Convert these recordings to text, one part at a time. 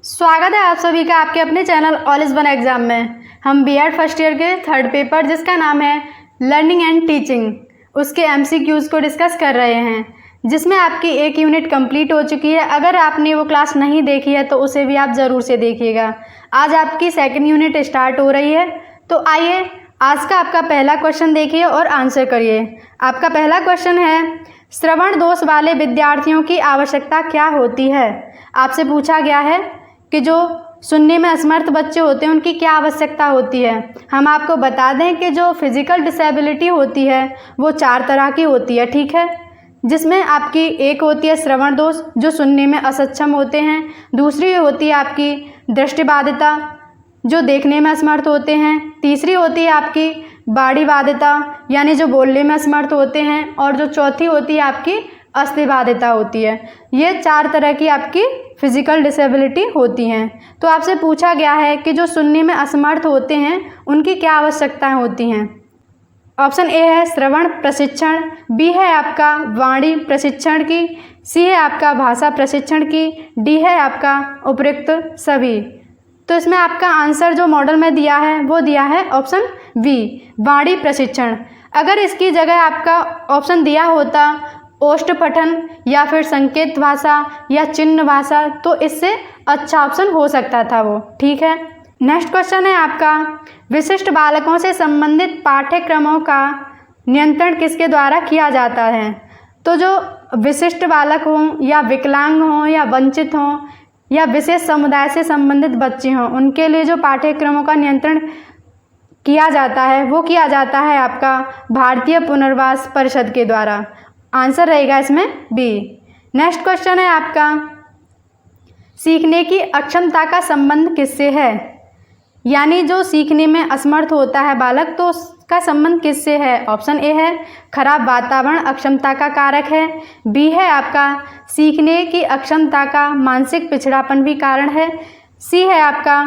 स्वागत है आप सभी का आपके अपने channel all is one exam में। हम बीएड फर्स्ट ईयर के थर्ड पेपर जिसका नाम है लर्निंग एंड टीचिंग, उसके एमसीक्यूज़ को डिस्कस कर रहे हैं, जिसमें आपकी एक यूनिट कंप्लीट हो चुकी है। अगर आपने वो क्लास नहीं देखी है तो उसे भी आप ज़रूर से देखिएगा। आज आपकी सेकंड यूनिट स्टार्ट हो रही है, तो आइए आज का आपका पहला क्वेश्चन देखिए और आंसर करिए। आपका पहला क्वेश्चन है, श्रवण दोष वाले विद्यार्थियों की आवश्यकता क्या होती है। आपसे पूछा गया है कि जो सुनने में असमर्थ बच्चे होते हैं उनकी क्या आवश्यकता होती है। हम आपको बता दें कि जो फिजिकल डिसेबिलिटी होती है वो 4 तरह की होती है, ठीक है, जिसमें आपकी एक होती है श्रवण दोष, जो सुनने में असक्षम होते हैं। दूसरी होती है आपकी दृष्टिबाधिता, जो देखने में असमर्थ होते हैं। तीसरी होती है आपकी वाणीबाधिता, यानी जो बोलने में असमर्थ होते हैं। और जो चौथी होती है आपकी अस्थिबाधिता होती है। ये 4 तरह की आपकी फिजिकल डिसेबिलिटी होती हैं। तो आपसे पूछा गया है कि जो सुनने में असमर्थ होते हैं उनकी क्या आवश्यकताएं होती हैं। ऑप्शन ए है श्रवण प्रशिक्षण, बी है आपका वाणी प्रशिक्षण की, सी है आपका भाषा प्रशिक्षण की, डी है आपका उपयुक्त सभी। तो इसमें आपका आंसर जो मॉडल में दिया है वो दिया है ऑप्शन बी, वाणी प्रशिक्षण। अगर इसकी जगह आपका ऑप्शन दिया होता ओष्ठ पठन या फिर संकेत भाषा या चिन्ह भाषा, तो इससे अच्छा ऑप्शन हो सकता था वो, ठीक है। नेक्स्ट क्वेश्चन है आपका, विशिष्ट बालकों से संबंधित पाठ्यक्रमों का नियंत्रण किसके द्वारा किया जाता है। तो जो विशिष्ट बालक हों या विकलांग हों या वंचित हों या विशेष समुदाय से संबंधित बच्चे हों, उनके लिए जो पाठ्यक्रमों का नियंत्रण किया जाता है वो किया जाता है आपका भारतीय पुनर्वास परिषद के द्वारा। आंसर रहेगा इसमें बी। नेक्स्ट क्वेश्चन है आपका, सीखने की अक्षमता का संबंध किससे है। यानी जो सीखने में असमर्थ होता है बालक, तो उसका संबंध किससे है। ऑप्शन ए है खराब वातावरण अक्षमता का कारक है, बी है आपका सीखने की अक्षमता का मानसिक पिछड़ापन भी कारण है, सी है आपका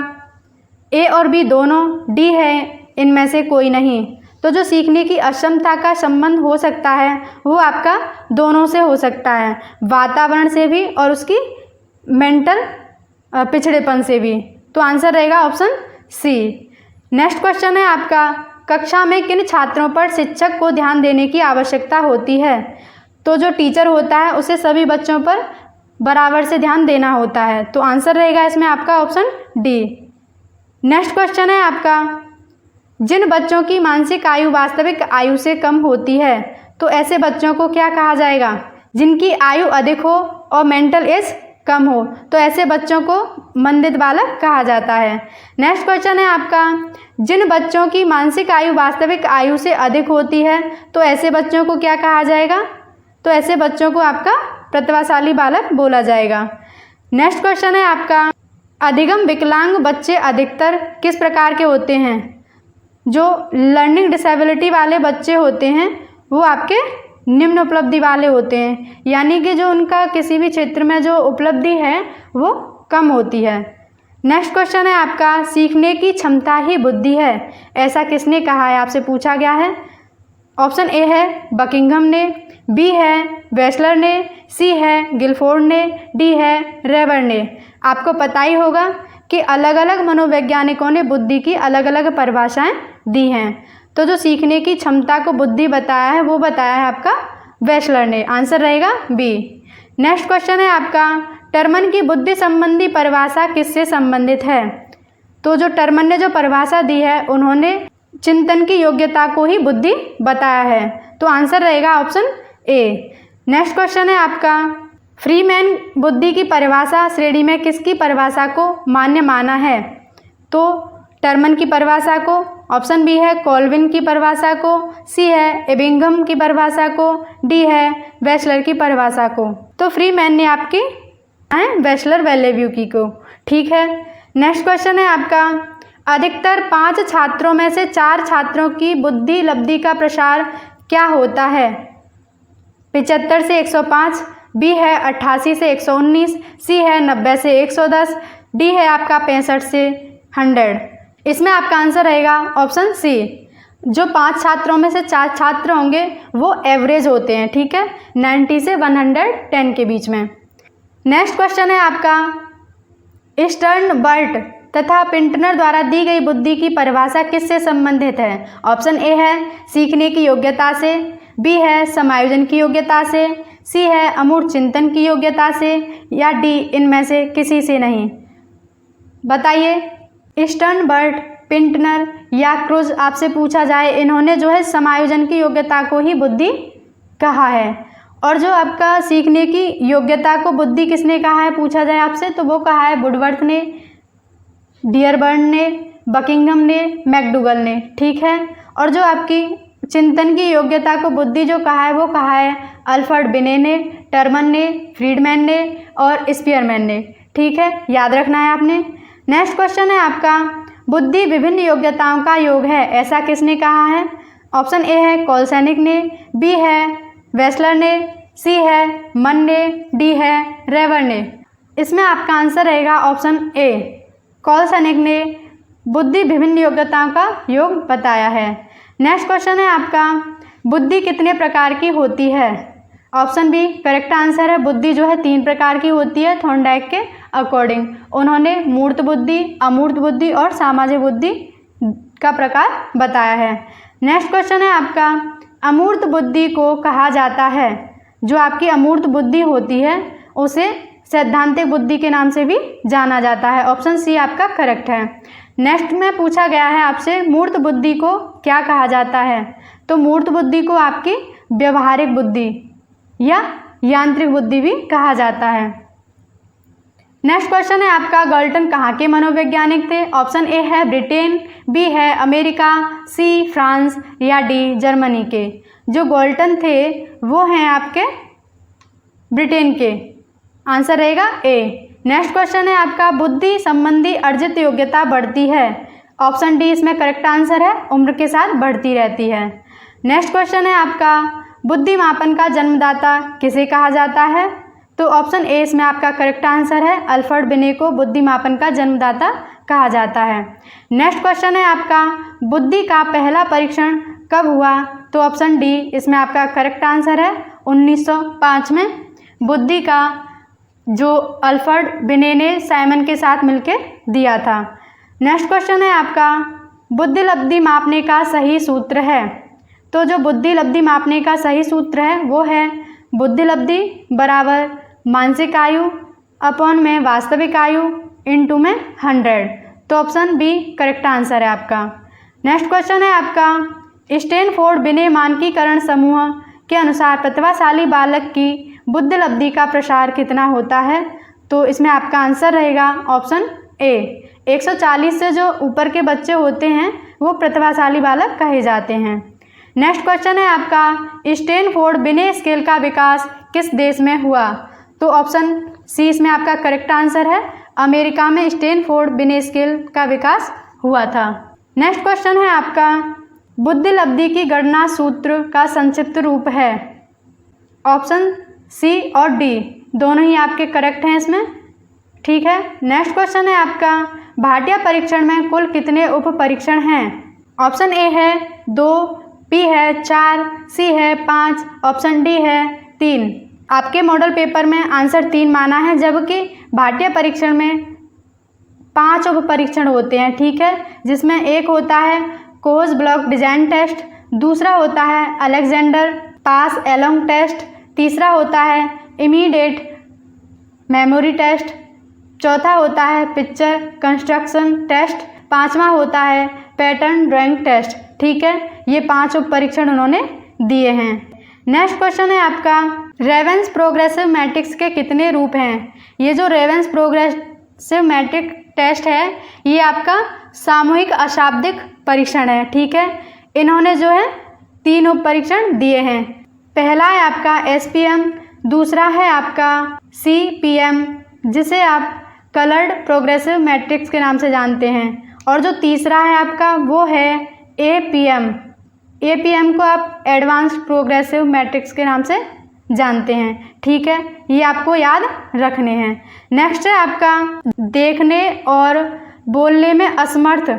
ए और बी दोनों, डी है इनमें से कोई नहीं। तो जो सीखने की अक्षमता का संबंध हो सकता है वो आपका दोनों से हो सकता है, वातावरण से भी और उसकी मेंटल पिछड़ेपन से भी। तो आंसर रहेगा ऑप्शन सी। नेक्स्ट क्वेश्चन है आपका, कक्षा में किन छात्रों पर शिक्षक को ध्यान देने की आवश्यकता होती है। तो जो टीचर होता है उसे सभी बच्चों पर बराबर से ध्यान देना होता है। तो आंसर रहेगा इसमें आपका ऑप्शन डी। नेक्स्ट क्वेश्चन है आपका, जिन बच्चों की मानसिक आयु वास्तविक आयु से कम होती है, तो ऐसे बच्चों को क्या कहा जाएगा। जिनकी आयु अधिक हो और मेंटल एज कम हो, तो ऐसे बच्चों को मंदित बालक कहा जाता है। नेक्स्ट क्वेश्चन है आपका, जिन बच्चों की मानसिक आयु वास्तविक आयु से अधिक होती है, तो ऐसे बच्चों को क्या कहा जाएगा। तो ऐसे बच्चों को आपका प्रतिभाशाली बालक बोला जाएगा। नेक्स्ट क्वेश्चन है आपका, अधिगम विकलांग बच्चे अधिकतर किस प्रकार के होते हैं। जो लर्निंग डिसेबिलिटी वाले बच्चे होते हैं वो आपके निम्न उपलब्धि वाले होते हैं, यानी कि जो उनका किसी भी क्षेत्र में जो उपलब्धि है वो कम होती है। नेक्स्ट क्वेश्चन है आपका, सीखने की क्षमता ही बुद्धि है, ऐसा किसने कहा है। आपसे पूछा गया है। ऑप्शन ए है बकिंघम ने, बी है वेस्लर ने, सी है गिलफोर्ड ने, डी है रेबर ने। आपको पता ही होगा कि अलग अलग मनोवैज्ञानिकों ने बुद्धि की अलग अलग परिभाषाएं दी हैं। तो जो सीखने की क्षमता को बुद्धि बताया है वो बताया है आपका वेस्लर ने। आंसर रहेगा बी। नेक्स्ट क्वेश्चन है आपका, टर्मन की बुद्धि संबंधी परिभाषा किससे संबंधित है। तो जो टर्मन ने जो परिभाषा दी है उन्होंने चिंतन की योग्यता को ही बुद्धि बताया है। तो आंसर रहेगा ऑप्शन ए। नेक्स्ट क्वेश्चन है आपका, फ्रीमैन बुद्धि की परिभाषा श्रेणी में किसकी परिभाषा को मान्य माना है। तो टर्मन की परिभाषा को, ऑप्शन बी है कॉल्विन की परिभाषा को, सी है एबिंघम की परिभाषा को, डी है वेस्लर की परिभाषा को। तो फ्रीमैन ने आपकी वेस्लर वेलेव्युकी को, ठीक है। नेक्स्ट क्वेश्चन है आपका, अधिकतर 5 छात्रों में से 4 छात्रों की बुद्धि लब्धि का प्रसार क्या होता है। 75 से 105, बी है 88 से 119, सी है 90 से 110, डी है आपका 65 से 100। इसमें आपका आंसर रहेगा ऑप्शन सी। जो 5 छात्रों में से 4 छात्र होंगे वो एवरेज होते हैं, ठीक है, 90 से 110 के बीच में। नेक्स्ट क्वेश्चन है आपका, स्टर्नबर्ट तथा पिंटनर द्वारा दी गई बुद्धि की परिभाषा किससे संबंधित है? ऑप्शन ए है सीखने की योग्यता से, बी है समायोजन की योग्यता से, सी है अमूर्त चिंतन की योग्यता से, या डी इनमें से किसी से नहीं। बताइए। स्टर्नबर्ट, पिंटनर या क्रूज आपसे पूछा जाए, इन्होंने जो है समायोजन की योग्यता को ही बुद्धि कहा है। और जो आपका सीखने की योग्यता को बुद्धि किसने कहा है पूछा जाए आपसे, तो वो कहा है वुडवर्थ ने, डियरबर्न ने, बकिंघम ने, मैकडूगल ने। ठीक है। और जो आपकी चिंतन की योग्यता को बुद्धि जो कहा है वो कहा है अल्फ्रेड बिने ने, टर्मन ने, फ्रीडमैन ने और स्पीयरमैन ने। ठीक है, याद रखना है आपने। नेक्स्ट क्वेश्चन है आपका, बुद्धि विभिन्न योग्यताओं का योग है, ऐसा किसने कहा है? ऑप्शन ए है कोलसैनिक ने, बी है वेस्लर ने, सी है मन ने, डी है रेवर ने। इसमें आपका आंसर रहेगा ऑप्शन ए, कोलसैनिक ने बुद्धि विभिन्न योग्यताओं का योग बताया है। नेक्स्ट क्वेश्चन है आपका, बुद्धि कितने प्रकार की होती है? ऑप्शन बी करेक्ट आंसर है, बुद्धि जो है 3 प्रकार की होती है थॉर्नडाइक के अकॉर्डिंग। उन्होंने मूर्त बुद्धि, अमूर्त बुद्धि और सामाजिक बुद्धि का प्रकार बताया है। नेक्स्ट क्वेश्चन है आपका, अमूर्त बुद्धि को कहा जाता है, जो आपकी अमूर्त बुद्धि होती है उसे सैद्धांतिक बुद्धि के नाम से भी जाना जाता है। ऑप्शन सी आपका करेक्ट है। नेक्स्ट में पूछा गया है आपसे, मूर्त बुद्धि को क्या कहा जाता है? तो मूर्त बुद्धि को आपकी व्यवहारिक बुद्धि या यांत्रिक बुद्धि भी कहा जाता है। नेक्स्ट क्वेश्चन है आपका, गाल्टन कहाँ के मनोवैज्ञानिक थे? ऑप्शन ए है ब्रिटेन, बी है अमेरिका, सी फ्रांस या डी जर्मनी के। जो गाल्टन थे वो हैं आपके ब्रिटेन के। आंसर रहेगा ए। नेक्स्ट क्वेश्चन है आपका, बुद्धि संबंधी अर्जित योग्यता बढ़ती है? ऑप्शन डी इसमें करेक्ट आंसर है, उम्र के साथ बढ़ती रहती है। नेक्स्ट क्वेश्चन है आपका, बुद्धि मापन का जन्मदाता किसे कहा जाता है? तो ऑप्शन ए इसमें आपका करेक्ट आंसर है, अल्फ्रेड बिने को बुद्धि मापन का जन्मदाता कहा जाता है। नेक्स्ट क्वेश्चन है आपका, बुद्धि का पहला परीक्षण कब हुआ? तो ऑप्शन डी इसमें आपका करेक्ट आंसर है, 1905 में बुद्धि का जो अल्फ्रेड बिने ने साइमन के साथ मिलकर दिया था। नेक्स्ट क्वेश्चन है आपका, बुद्धि लब्धि मापने का सही सूत्र है? तो जो बुद्धि लब्धि मापने का सही सूत्र है वो है बुद्धि लब्धि बराबर मानसिक आयु अपॉन में वास्तविक आयु इनटू में 100। तो ऑप्शन बी करेक्ट आंसर है आपका। नेक्स्ट क्वेश्चन है आपका, स्टैनफोर्ड बिने मानकीकरण समूह के अनुसार प्रतिभाशाली बालक की बुद्धि लब्धि का प्रसार कितना होता है? तो इसमें आपका आंसर रहेगा ऑप्शन ए, 140 से जो ऊपर के बच्चे होते हैं वो प्रतिभाशाली बालक कहे जाते हैं। नेक्स्ट क्वेश्चन है आपका, स्टैनफोर्ड बिने स्केल का विकास किस देश में हुआ? तो ऑप्शन सी इसमें आपका करेक्ट आंसर है, अमेरिका में स्टैनफोर्ड बिने स्केल का विकास हुआ था। नेक्स्ट क्वेश्चन है आपका, बुद्धि लब्धि की गणना सूत्र का संक्षिप्त रूप है? ऑप्शन सी और डी दोनों ही आपके करेक्ट हैं इसमें। ठीक है। नेक्स्ट क्वेश्चन है आपका, भाटिया परीक्षण में कुल कितने उप परीक्षण हैं? ऑप्शन ए है 2, बी है 4, सी है 5, ऑप्शन डी है 3। आपके मॉडल पेपर में आंसर 3 माना है, जबकि भाटिया परीक्षण में 5 उप परीक्षण होते हैं। ठीक है, जिसमें एक होता है कोज ब्लॉक डिजाइन टेस्ट, दूसरा होता है अलेक्जेंडर पास एलोंग टेस्ट, तीसरा होता है इमीडिएट मेमोरी टेस्ट, चौथा होता है पिक्चर कंस्ट्रक्शन टेस्ट, पांचवा होता है पैटर्न ड्राइंग टेस्ट। ठीक है, ये 5 उप परीक्षण उन्होंने दिए हैं। नेक्स्ट क्वेश्चन है आपका, रेवेंस प्रोग्रेसिव मैट्रिक्स के कितने रूप हैं? ये जो रेवेंस प्रोग्रेसिव मैट्रिक टेस्ट है ये आपका सामूहिक अशाब्दिक परीक्षण है। ठीक है, इन्होंने जो है 3 उप परीक्षण दिए हैं। पहला है आपका SPM, दूसरा है आपका CPM जिसे आप कलर्ड प्रोग्रेसिव मैट्रिक्स के नाम से जानते हैं, और जो तीसरा है आपका वो है APM। APM को आप एडवांस्ड प्रोग्रेसिव मैट्रिक्स के नाम से जानते हैं। ठीक है, ये आपको याद रखने हैं। नेक्स्ट है आपका, देखने और बोलने में असमर्थ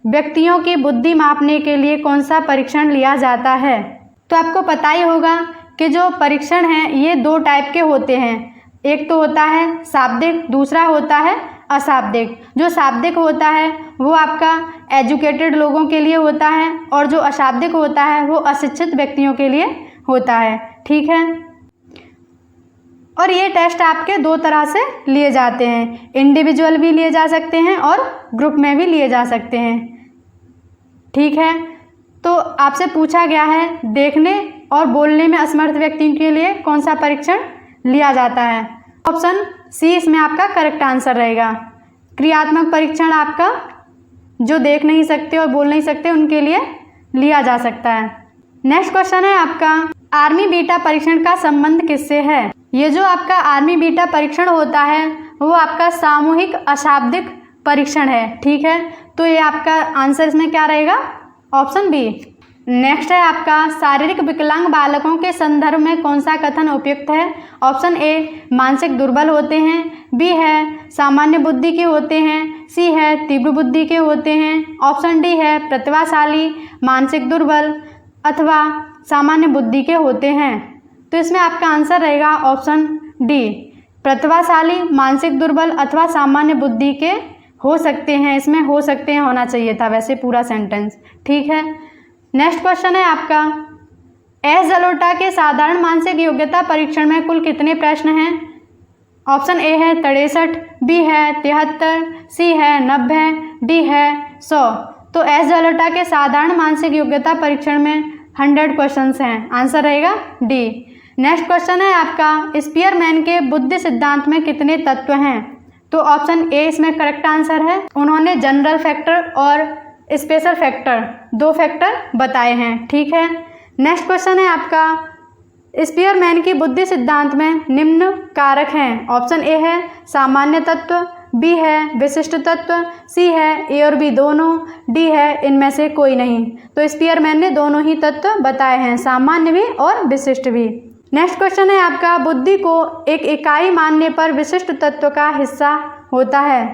व्यक्तियों की बुद्धि मापने के लिए कौन सा परीक्षण लिया जाता है? तो आपको पता ही होगा कि जो परीक्षण हैं ये 2 टाइप के होते हैं, एक तो होता है शाब्दिक, दूसरा होता है अशाब्दिक। जो शाब्दिक होता है वो आपका एजुकेटेड लोगों के लिए होता है और जो अशाब्दिक होता है वो अशिक्षित व्यक्तियों के लिए होता है। ठीक है, और ये टेस्ट आपके दो तरह से लिए जाते हैं, इंडिविजुअल भी लिए जा सकते हैं और ग्रुप में भी लिए जा सकते हैं। ठीक है, तो आपसे पूछा गया है देखने और बोलने में असमर्थ व्यक्तियों के लिए कौन सा परीक्षण लिया जाता है। ऑप्शन सी इसमें आपका करेक्ट आंसर रहेगा। क्रियात्मक परीक्षण आपका जो देख नहीं सकते और बोल नहीं सकते उनके लिए लिया जा सकता है। नेक्स्ट क्वेश्चन है आपका आर्मी बीटा परीक्षण का संबंध किससे है। ये जो आपका आर्मी बीटा परीक्षण होता है वो आपका सामूहिक अशाब्दिक परीक्षण है। ठीक है, तो ये आपका आंसर इसमें क्या रहेगा, ऑप्शन बी। नेक्स्ट है आपका शारीरिक विकलांग बालकों के संदर्भ में कौन सा कथन उपयुक्त है। ऑप्शन ए मानसिक दुर्बल होते हैं, बी है सामान्य बुद्धि के होते हैं, सी है तीव्र बुद्धि के होते हैं, ऑप्शन डी है प्रतिभाशाली मानसिक दुर्बल अथवा सामान्य बुद्धि के होते हैं। तो इसमें आपका आंसर रहेगा ऑप्शन डी, प्रतिभाशाली मानसिक दुर्बल अथवा सामान्य बुद्धि के हो सकते हैं। इसमें हो सकते हैं होना चाहिए था वैसे पूरा सेंटेंस। ठीक है, नेक्स्ट क्वेश्चन है आपका एस जलोटा के साधारण मानसिक योग्यता परीक्षण में कुल कितने प्रश्न हैं। ऑप्शन ए है 63, बी है 73, सी है 90, डी है 100। तो एस जलोटा के साधारण मानसिक योग्यता परीक्षण में 100 क्वेश्चंस हैं, आंसर रहेगा डी। नेक्स्ट क्वेश्चन है आपका स्पीयरमैन के बुद्धि सिद्धांत में कितने तत्व हैं। तो ऑप्शन ए इसमें करेक्ट आंसर है। उन्होंने जनरल फैक्टर और स्पेशल फैक्टर 2 फैक्टर बताए हैं। ठीक है, नेक्स्ट क्वेश्चन है आपका स्पीयरमैन की बुद्धि सिद्धांत में निम्न कारक हैं। ऑप्शन ए है सामान्य तत्व, बी है विशिष्ट तत्व, सी है ए और बी दोनों, डी है इनमें से कोई नहीं। तो स्पीयरमैन ने दोनों ही तत्व बताए हैं, सामान्य भी और विशिष्ट भी। नेक्स्ट क्वेश्चन है आपका बुद्धि को एक इकाई मानने पर विशिष्ट तत्व का हिस्सा होता है।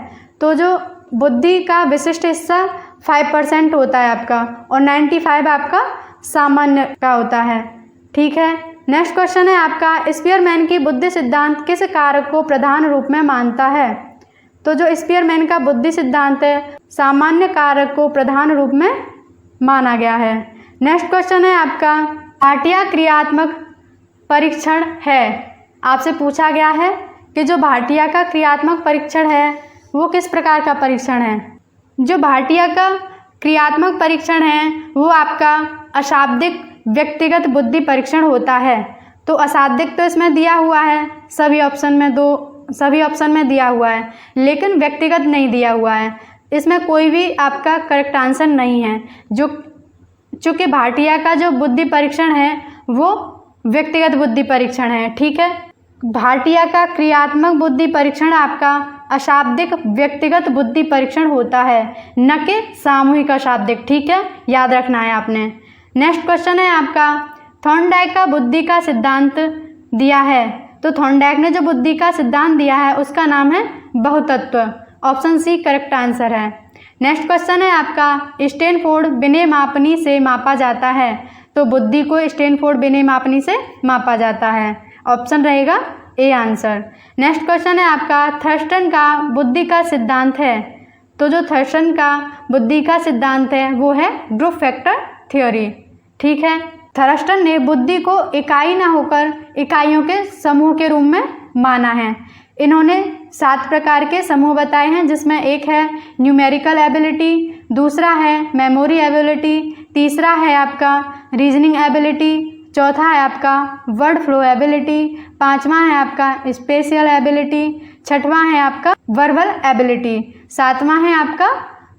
तो जो बुद्धि का विशिष्ट हिस्सा 5% होता है आपका और 95 आपका सामान्य का होता है। ठीक है, नेक्स्ट क्वेश्चन है आपका स्पीयरमैन की बुद्धि सिद्धांत किस कारक को प्रधान रूप में मानता है। तो जो स्पीयरमैन का बुद्धि सिद्धांत है सामान्य कारक को प्रधान रूप में माना गया है। नेक्स्ट क्वेश्चन है आपका भाटिया क्रियात्मक परीक्षण है। आपसे पूछा गया है कि जो भाटिया का क्रियात्मक परीक्षण है वो किस प्रकार का परीक्षण है। जो भाटिया का क्रियात्मक परीक्षण है वो आपका अशाब्दिक व्यक्तिगत बुद्धि परीक्षण होता है। तो अशाब्दिक तो इसमें दिया हुआ है, सभी ऑप्शन में दिया हुआ है, लेकिन व्यक्तिगत नहीं दिया हुआ है। इसमें कोई भी आपका करेक्ट आंसर नहीं है। जो चूँकि भाटिया का जो बुद्धि परीक्षण है वो व्यक्तिगत बुद्धि परीक्षण है। ठीक है, भाटिया का क्रियात्मक बुद्धि परीक्षण आपका अशाब्दिक व्यक्तिगत बुद्धि परीक्षण होता है, न कि सामूहिक अशाब्दिक। ठीक है, याद रखना है आपने। नेक्स्ट क्वेश्चन है आपका थॉर्नडाइक का बुद्धि का सिद्धांत दिया है। तो थॉर्नडाइक ने जो बुद्धि का सिद्धांत दिया है उसका नाम है बहुतत्व। ऑप्शन सी करेक्ट आंसर है। नेक्स्ट क्वेश्चन है आपका स्टैनफोर्ड विनय मापनी से मापा जाता है। तो बुद्धि को स्टैनफोर्ड विनय मापनी से मापा जाता है, ऑप्शन रहेगा ए आंसर। नेक्स्ट क्वेश्चन है आपका थर्स्टन का बुद्धि का सिद्धांत है। तो जो थर्स्टन का बुद्धि का सिद्धांत है वो है ग्रुप फैक्टर थ्योरी। ठीक है, थर्स्टन ने बुद्धि को इकाई ना होकर इकाइयों के समूह के रूप में माना है। इन्होंने 7 प्रकार के समूह बताए हैं, जिसमें एक है न्यूमेरिकल एबिलिटी, दूसरा है मेमोरी एबिलिटी, तीसरा है आपका रीजनिंग एबिलिटी, चौथा है आपका वर्ड फ्लो एबिलिटी, पांचवा है आपका स्पेशियल एबिलिटी, छठवां है आपका वर्बल एबिलिटी, सातवां है आपका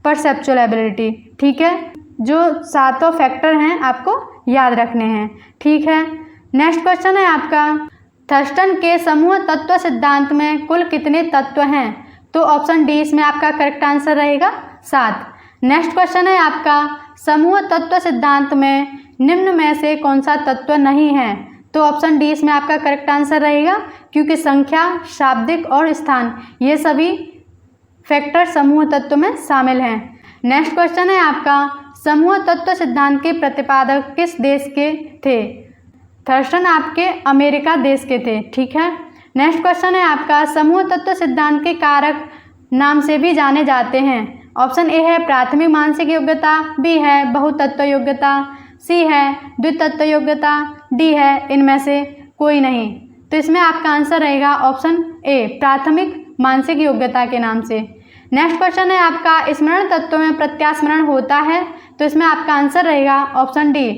परसेप्चुअल एबिलिटी। ठीक है, जो 7 फैक्टर हैं आपको याद रखने हैं। ठीक है, नेक्स्ट क्वेश्चन है आपका थर्स्टन के समूह तत्व सिद्धांत में कुल कितने तत्व हैं। तो ऑप्शन डी इसमें आपका करेक्ट आंसर रहेगा 7। नेक्स्ट क्वेश्चन है आपका समूह तत्व सिद्धांत में निम्न में से कौन सा तत्व नहीं है। तो ऑप्शन डी इसमें आपका करेक्ट आंसर रहेगा, क्योंकि संख्या, शाब्दिक और स्थान ये सभी फैक्टर समूह तत्व में शामिल हैं। नेक्स्ट क्वेश्चन है आपका समूह तत्व सिद्धांत के प्रतिपादक किस देश के थे। थर्स्टन आपके अमेरिका देश के थे। ठीक है, नेक्स्ट क्वेश्चन है आपका समूह तत्व सिद्धांत के कारक नाम से भी जाने जाते हैं। ऑप्शन ए है प्राथमिक मानसिक योग्यता, बी है बहुतत्व योग्यता, सी है द्वितत्व योग्यता, डी है इनमें से कोई नहीं। तो इसमें आपका आंसर रहेगा ऑप्शन ए प्राथमिक मानसिक योग्यता के नाम से। नेक्स्ट क्वेश्चन है आपका स्मरण तत्वों में प्रत्यास्मरण होता है। तो इसमें आपका आंसर रहेगा ऑप्शन डी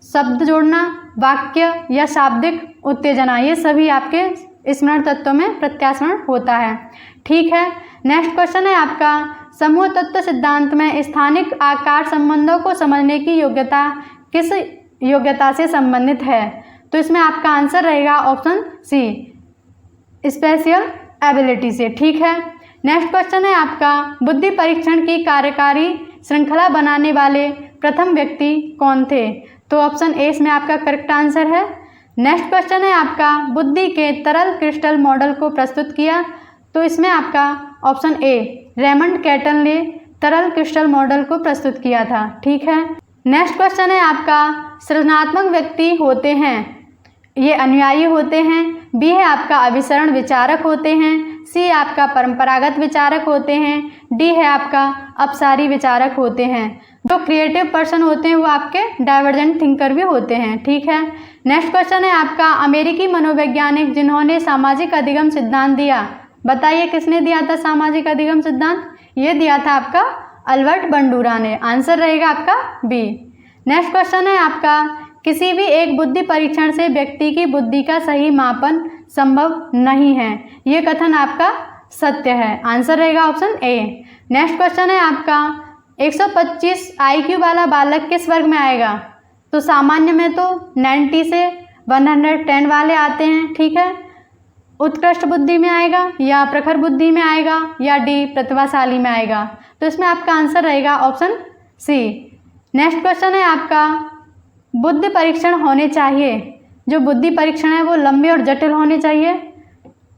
शब्द जोड़ना, वाक्य या शाब्दिक उत्तेजना, ये सभी आपके स्मरण तत्वों में प्रत्यास्मरण होता है। ठीक है। नेक्स्ट क्वेश्चन है आपका समूह तत्व सिद्धांत में स्थानिक आकार संबंधों को समझने की योग्यता किस योग्यता से संबंधित है। तो इसमें आपका आंसर रहेगा ऑप्शन सी स्पेशियल एबिलिटी से। ठीक है। नेक्स्ट क्वेश्चन है आपका बुद्धि परीक्षण की कार्यकारी श्रृंखला बनाने वाले प्रथम व्यक्ति कौन थे। तो ऑप्शन ए इसमें आपका करेक्ट आंसर है। नेक्स्ट क्वेश्चन है आपका बुद्धि के तरल क्रिस्टल मॉडल को प्रस्तुत किया। तो इसमें आपका ऑप्शन ए रेमंड कैटल ने तरल क्रिस्टल मॉडल को प्रस्तुत किया था। ठीक है। नेक्स्ट क्वेश्चन है आपका सृजनात्मक व्यक्ति होते हैं, ये अनुयायी होते हैं, बी है आपका अभिसरण विचारक होते हैं, सी आपका परंपरागत विचारक होते हैं, डी है आपका अपसारी विचारक होते हैं। जो क्रिएटिव पर्सन होते हैं वो आपके डाइवर्जेंट थिंकर भी होते हैं। ठीक है। नेक्स्ट क्वेश्चन है आपका अमेरिकी मनोवैज्ञानिक जिन्होंने सामाजिक अधिगम सिद्धांत दिया, बताइए किसने दिया था सामाजिक अधिगम सिद्धांत। ये दिया था आपका अल्बर्ट बंडूरा ने। आंसर रहेगा आपका बी। नेक्स्ट क्वेश्चन है आपका किसी भी एक बुद्धि परीक्षण से व्यक्ति की बुद्धि का सही मापन संभव नहीं है, ये कथन आपका सत्य है। आंसर रहेगा ऑप्शन ए। नेक्स्ट क्वेश्चन है आपका 125 IQ वाला बालक किस वर्ग में आएगा। तो सामान्य में तो 90 से 110 वाले आते हैं। ठीक है। उत्कृष्ट बुद्धि में आएगा या प्रखर बुद्धि में आएगा या डी प्रतिभाशाली में आएगा। तो इसमें आपका आंसर रहेगा ऑप्शन सी। नेक्स्ट क्वेश्चन है आपका बुद्धि परीक्षण होने चाहिए, जो बुद्धि परीक्षण है वो लंबे और जटिल होने चाहिए,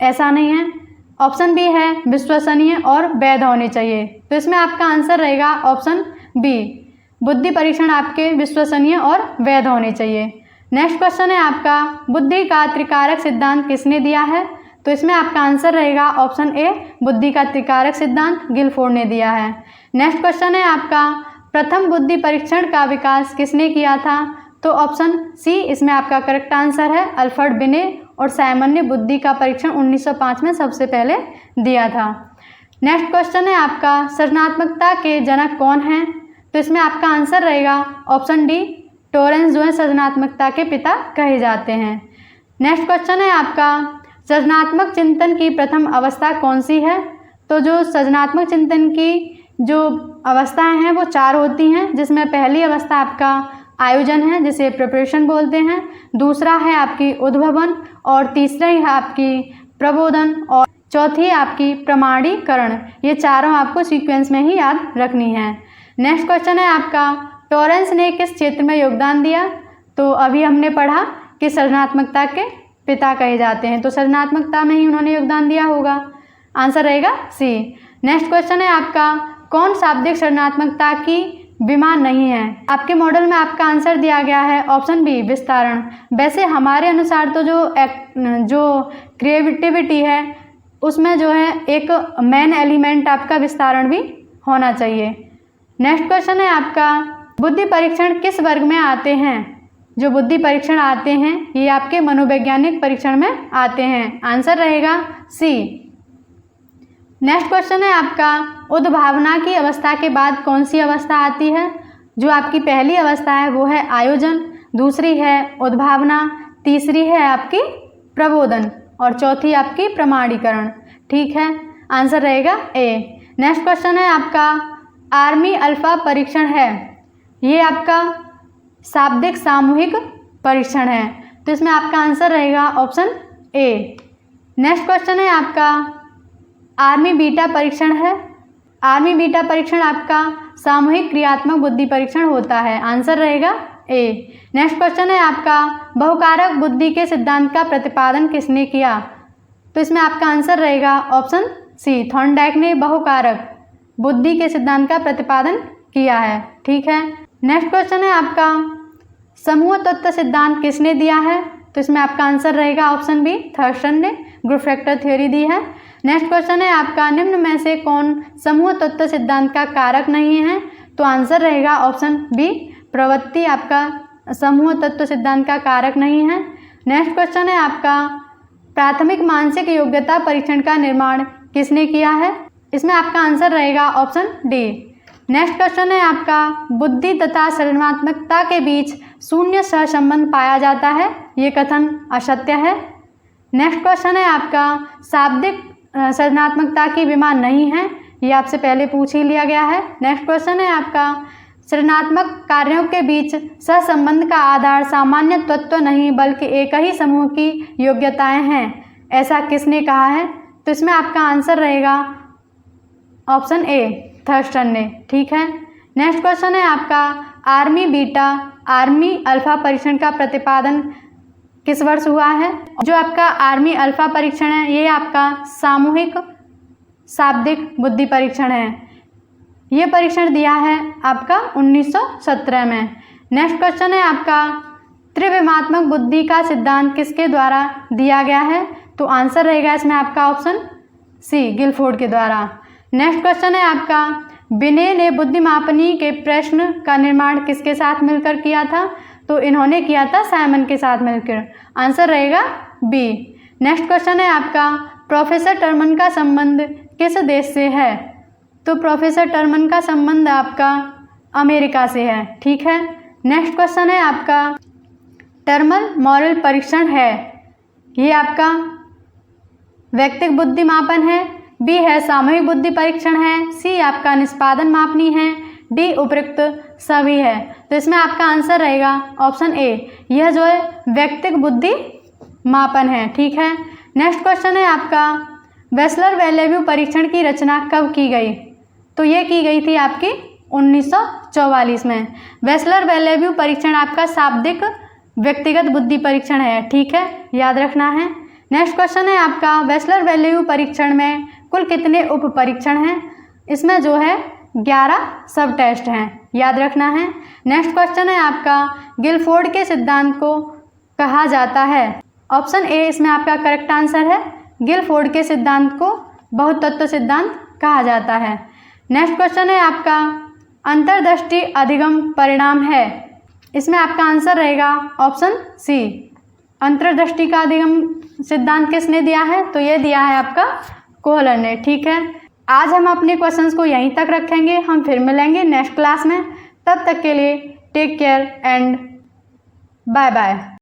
ऐसा नहीं है। ऑप्शन बी है विश्वसनीय और वैध होने चाहिए। तो इसमें आपका आंसर रहेगा ऑप्शन बी बुद्धि परीक्षण आपके विश्वसनीय और वैध होने चाहिए। नेक्स्ट क्वेश्चन है आपका बुद्धि का त्रिकारक सिद्धांत किसने दिया है। तो इसमें आपका आंसर रहेगा ऑप्शन ए बुद्धि का त्रिकारक सिद्धांत गिलफोर्ड ने दिया है। नेक्स्ट क्वेश्चन है आपका प्रथम बुद्धि परीक्षण का विकास किसने किया था। तो ऑप्शन सी इसमें आपका करेक्ट आंसर है अल्फ्रेड बिने और साइमन ने बुद्धि का परीक्षण 1905 में सबसे पहले दिया था। नेक्स्ट क्वेश्चन है आपका सृजनात्मकता के जनक कौन हैं। तो इसमें आपका आंसर रहेगा ऑप्शन डी टॉरेंस जो है सृजनात्मकता के पिता कहे जाते हैं। नेक्स्ट क्वेश्चन है आपका सृजनात्मक चिंतन की प्रथम अवस्था कौन सी है। तो जो सृजनात्मक चिंतन की जो अवस्थाएं हैं वो 4 होती हैं, जिसमें पहली अवस्था आपका आयोजन है जिसे प्रिपरेशन बोलते हैं, दूसरा है आपकी उद्भवन और तीसरा है आपकी प्रबोधन और चौथी आपकी प्रमाणीकरण। ये चारों आपको सीक्वेंस में ही याद रखनी है। नेक्स्ट क्वेश्चन है आपका टॉरेंस ने किस क्षेत्र में योगदान दिया। तो अभी हमने पढ़ा कि सृजनात्मकता के पिता कहे जाते हैं, तो सृजनात्मकता में ही उन्होंने योगदान दिया होगा। आंसर रहेगा सी। नेक्स्ट क्वेश्चन है आपका कौन शाब्दिक सृजनात्मकता की बीमार नहीं है। आपके मॉडल में आपका आंसर दिया गया है ऑप्शन बी विस्तारण। वैसे हमारे अनुसार तो जो क्रिएटिविटी है उसमें जो है एक मेन एलिमेंट आपका विस्तारण भी होना चाहिए। नेक्स्ट क्वेश्चन है आपका बुद्धि परीक्षण किस वर्ग में आते हैं। जो बुद्धि परीक्षण आते हैं ये आपके मनोवैज्ञानिक परीक्षण में आते हैं। आंसर रहेगा सी। नेक्स्ट क्वेश्चन है आपका उद्भावना की अवस्था के बाद कौन सी अवस्था आती है। जो आपकी पहली अवस्था है वो है आयोजन, दूसरी है उद्भावना, तीसरी है आपकी प्रबोधन और चौथी आपकी प्रमाणीकरण। ठीक है। आंसर रहेगा ए। नेक्स्ट क्वेश्चन है आपका आर्मी अल्फा परीक्षण है, ये आपका शाब्दिक सामूहिक परीक्षण है। तो इसमें आपका आंसर रहेगा ऑप्शन ए। नेक्स्ट क्वेश्चन है आपका आर्मी बीटा परीक्षण है। आर्मी बीटा परीक्षण आपका सामूहिक क्रियात्मक बुद्धि परीक्षण होता है। आंसर रहेगा ए। नेक्स्ट क्वेश्चन है आपका बहुकारक बुद्धि के सिद्धांत का प्रतिपादन किसने किया। तो इसमें आपका आंसर रहेगा ऑप्शन सी थॉर्नडाइक ने बहुकारक बुद्धि के सिद्धांत का प्रतिपादन किया है। ठीक है। नेक्स्ट क्वेश्चन है आपका समूह तत्व सिद्धांत किसने दिया है। तो इसमें आपका आंसर रहेगा ऑप्शन बी थर्स्टन ने ग्रुप फैक्टर थ्योरी दी है। नेक्स्ट क्वेश्चन है आपका, निम्न में से कौन समूह तत्व सिद्धांत का कारक नहीं है? तो आंसर रहेगा ऑप्शन बी, प्रवृत्ति आपका समूह तत्व सिद्धांत का कारक नहीं है। नेक्स्ट क्वेश्चन है आपका, प्राथमिक मानसिक योग्यता परीक्षण का निर्माण किसने किया है? इसमें आपका आंसर रहेगा ऑप्शन डी। नेक्स्ट क्वेश्चन है आपका, बुद्धि तथा सृजनात्मकता के बीच शून्य सहसंबंध पाया जाता है, ये कथन असत्य है। नेक्स्ट क्वेश्चन है आपका, शाब्दिक सृजनात्मकता की विमान नहीं है, ये आपसे पहले पूछ ही लिया गया है। नेक्स्ट क्वेश्चन है आपका, सृजनात्मक कार्यों के बीच सहसंबंध का आधार सामान्य तत्व नहीं बल्कि एक ही समूह की योग्यताएं हैं, ऐसा किसने कहा है? तो इसमें आपका आंसर रहेगा ऑप्शन ए, थर्स्टन ने। ठीक है। नेक्स्ट क्वेश्चन है आपका, आर्मी बीटा आर्मी अल्फा परीक्षण का प्रतिपादन किस वर्ष हुआ है? जो आपका आर्मी अल्फा परीक्षण है ये आपका सामूहिक शाब्दिक बुद्धि परीक्षण है। ये परीक्षण दिया है आपका 1917 में। नेक्स्ट क्वेश्चन है आपका, त्रिविमात्मक बुद्धि का सिद्धांत किसके द्वारा दिया गया है? तो आंसर रहेगा इसमें आपका ऑप्शन सी, गिलफोर्ड के द्वारा। नेक्स्ट क्वेश्चन है आपका, बिने ने बुद्धिमापनी के प्रश्न का निर्माण किसके साथ मिलकर किया था? तो इन्होंने किया था साइमन के साथ मिलकर। आंसर रहेगा बी। नेक्स्ट क्वेश्चन है आपका, प्रोफेसर टर्मन का संबंध किस देश से है? तो प्रोफेसर टर्मन का संबंध आपका अमेरिका से है। ठीक है। नेक्स्ट क्वेश्चन है आपका, टर्मन मॉरल परीक्षण है, ये आपका व्यक्तिगत बुद्धि मापन है, बी है सामूहिक बुद्धि परीक्षण है, सी आपका निष्पादन मापनी है, डी उपयुक्त सभी है। तो इसमें आपका आंसर रहेगा ऑप्शन ए, यह जो है व्यक्तिगत बुद्धि मापन है। ठीक है। नेक्स्ट क्वेश्चन है आपका, वेस्लर वैलेव्यू परीक्षण की रचना कब की गई? तो ये की गई थी आपकी 1944 में। वेस्लर वैलेव्यू परीक्षण आपका शाब्दिक व्यक्तिगत बुद्धि परीक्षण है। ठीक है, याद रखना है। नेक्स्ट क्वेश्चन है आपका, वेस्लर वैलेव्यू परीक्षण में कुल कितने उप परीक्षण हैं? इसमें जो है 11 सब टेस्ट हैं, याद रखना है। नेक्स्ट क्वेश्चन है आपका, गिलफोर्ड के सिद्धांत को कहा जाता है? ऑप्शन ए इसमें आपका करेक्ट आंसर है, गिलफोर्ड के सिद्धांत को बहुतत्व सिद्धांत कहा जाता है। नेक्स्ट क्वेश्चन है आपका, अंतर्दृष्टि अधिगम परिणाम है, इसमें आपका आंसर रहेगा ऑप्शन सी, अंतर्दृष्टि का अधिगम सिद्धांत किसने दिया है? तो ये दिया है आपका कोहलर ने। ठीक है। आज हम अपने क्वेश्चंस को यहीं तक रखेंगे, हम फिर मिलेंगे नेक्स्ट क्लास में। तब तक के लिए take care and bye bye.